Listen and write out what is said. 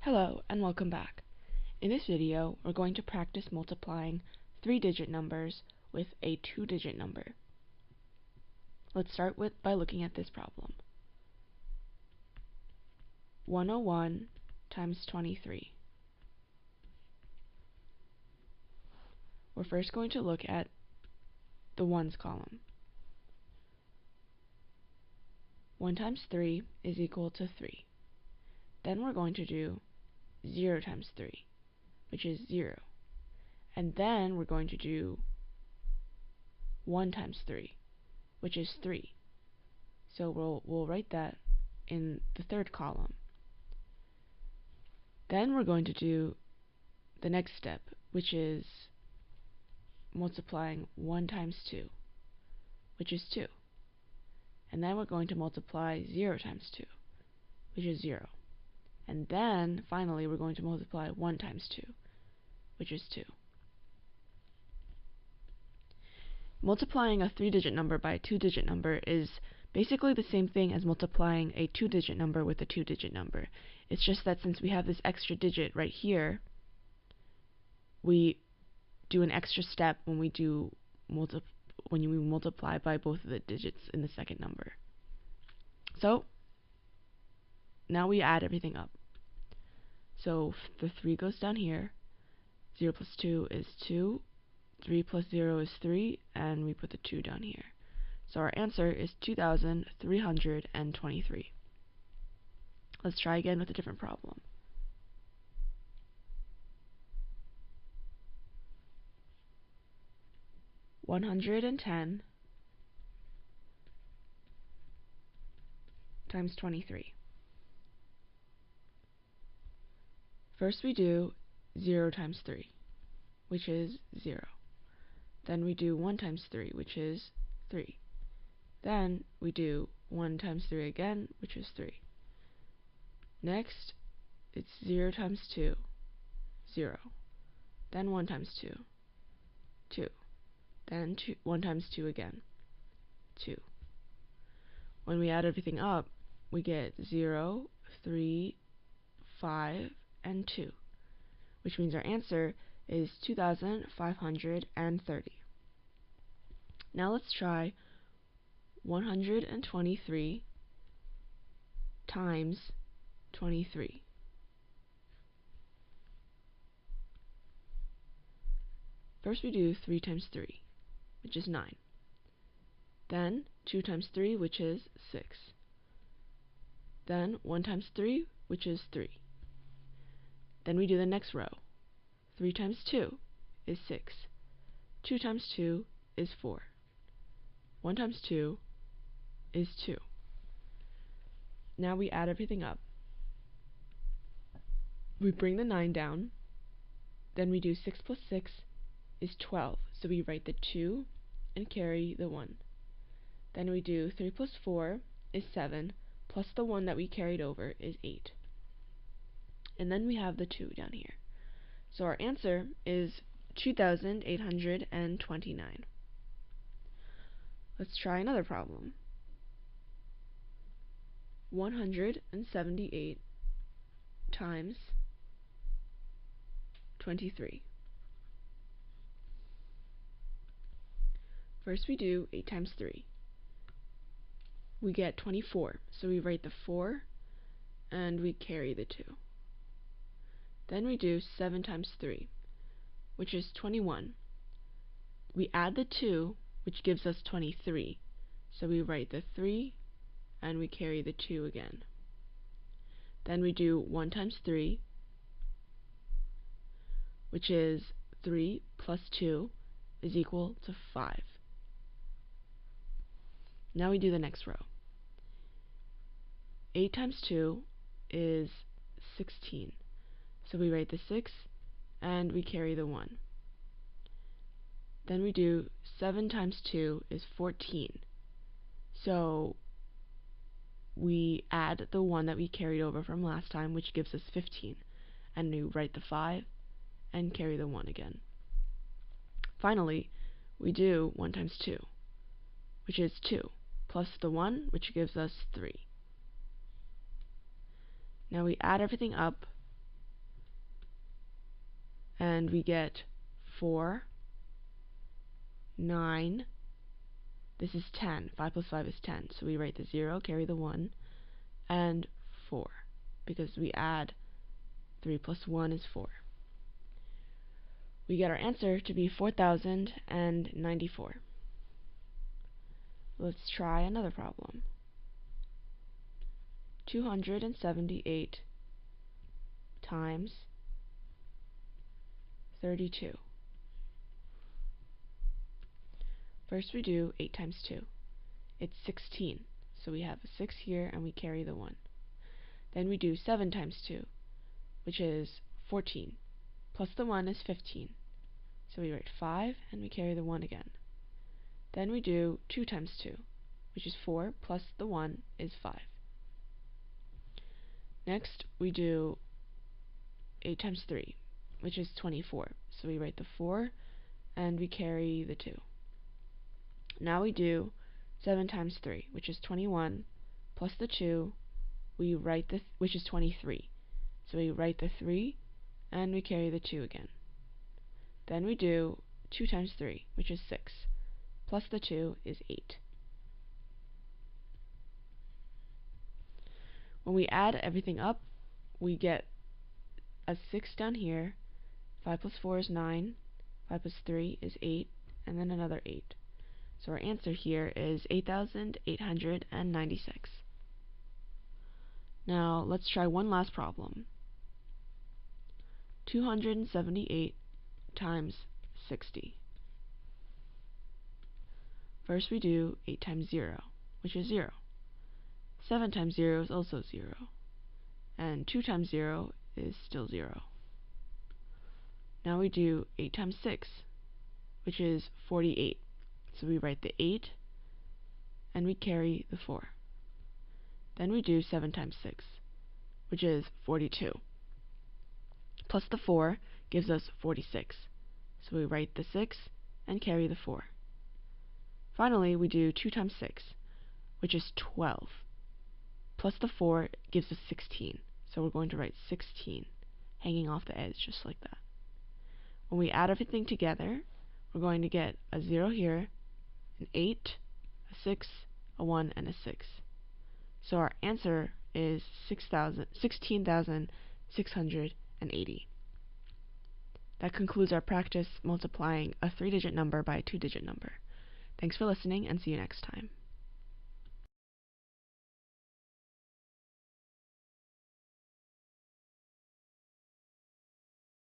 Hello and welcome back. In this video, we're going to practice multiplying 3-digit numbers with a 2-digit number. Let's start by looking at this problem. 101 times 23. We're first going to look at the ones column. 1 times 3 is equal to 3. Then we're going to do 0 times 3, which is 0. And then we're going to do 1 times 3, which is 3. So we'll write that in the third column. Then we're going to do the next step, which is multiplying 1 times 2, which is 2. And then we're going to multiply 0 times 2, which is 0. And then, finally, we're going to multiply 1 times 2, which is 2. Multiplying a 3-digit number by a 2-digit number is basically the same thing as multiplying a 2-digit number with a 2-digit number. It's just that since we have this extra digit right here, we do an extra step when we multiply by both of the digits in the second number. So now we add everything up. So the 3 goes down here, 0 plus 2 is 2, 3 plus 0 is 3, and we put the 2 down here. So our answer is 2,323. Let's try again with a different problem. 110 times 23. First we do 0 times 3, which is 0. Then we do 1 times 3, which is 3. Then we do 1 times 3 again, which is 3. Next, it's 0 times 2, 0. Then 1 times 2, 2. Then 1 times 2 again, 2. When we add everything up, we get 0, 3, 5, and 2, which means our answer is 2,530. Now let's try 123 times 23. First we do 3 times 3, which is 9. Then 2 times 3, which is 6. Then 1 times 3, which is 3. Then we do the next row. 3 times 2 is 6. 2 times 2 is 4. 1 times 2 is 2. Now we add everything up. We bring the 9 down. Then we do 6 plus 6 is 12. So we write the 2 and carry the 1. Then we do 3 plus 4 is 7, plus the 1 that we carried over is 8. And then we have the 2 down here. So our answer is 2,829. Let's try another problem. 178 times 23. First we do 8 times 3. We get 24, so we write the 4 and we carry the 2. Then we do 7 times 3, which is 21. We add the 2, which gives us 23, so we write the 3 and we carry the 2 again. Then we do 1 times 3, which is 3 plus 2 is equal to 5. Now we do the next row. 8 times 2 is 16. So we write the 6 and we carry the 1. Then we do 7 times 2 is 14. So we add the 1 that we carried over from last time, which gives us 15. And we write the 5 and carry the 1 again. Finally, we do 1 times 2, which is 2, plus the 1, which gives us 3. Now we add everything up and we get 4, 9, this is 10. 5 plus 5 is 10, so we write the 0, carry the 1, and 4, because we add 3 plus 1 is 4. We get our answer to be 4,094. Let's try another problem. 278 times 32. First we do 8 times 2. It's 16, so we have a 6 here and we carry the 1. Then we do 7 times 2, which is 14, plus the 1 is 15. So we write 5 and we carry the 1 again. Then we do 2 times 2, which is 4, plus the 1 is 5. Next we do 8 times 3, which is 24. So we write the 4 and we carry the 2. Now we do 7 times 3, which is 21, plus the 2, we write the which is 23. So we write the 3 and we carry the 2 again. Then we do 2 times 3, which is 6, plus the 2 is 8. When we add everything up, we get a 6 down here, 5 plus 4 is 9, 5 plus 3 is 8, and then another 8. So our answer here is 8,896. Now let's try one last problem. 278 times 60. First we do 8 times 0, which is 0. 7 times 0 is also 0. And 2 times 0 is still 0. Now we do 8 times 6, which is 48. So we write the 8 and we carry the 4. Then we do 7 times 6, which is 42. Plus the 4 gives us 46. So we write the 6 and carry the 4. Finally, we do 2 times 6, which is 12. Plus the 4 gives us 16. So we're going to write 16, hanging off the edge just like that. When we add everything together, we're going to get a 0 here, an 8, a 6, a 1, and a 6. So our answer is 16,680. That concludes our practice multiplying a 3-digit number by a 2-digit number. Thanks for listening, and see you next time.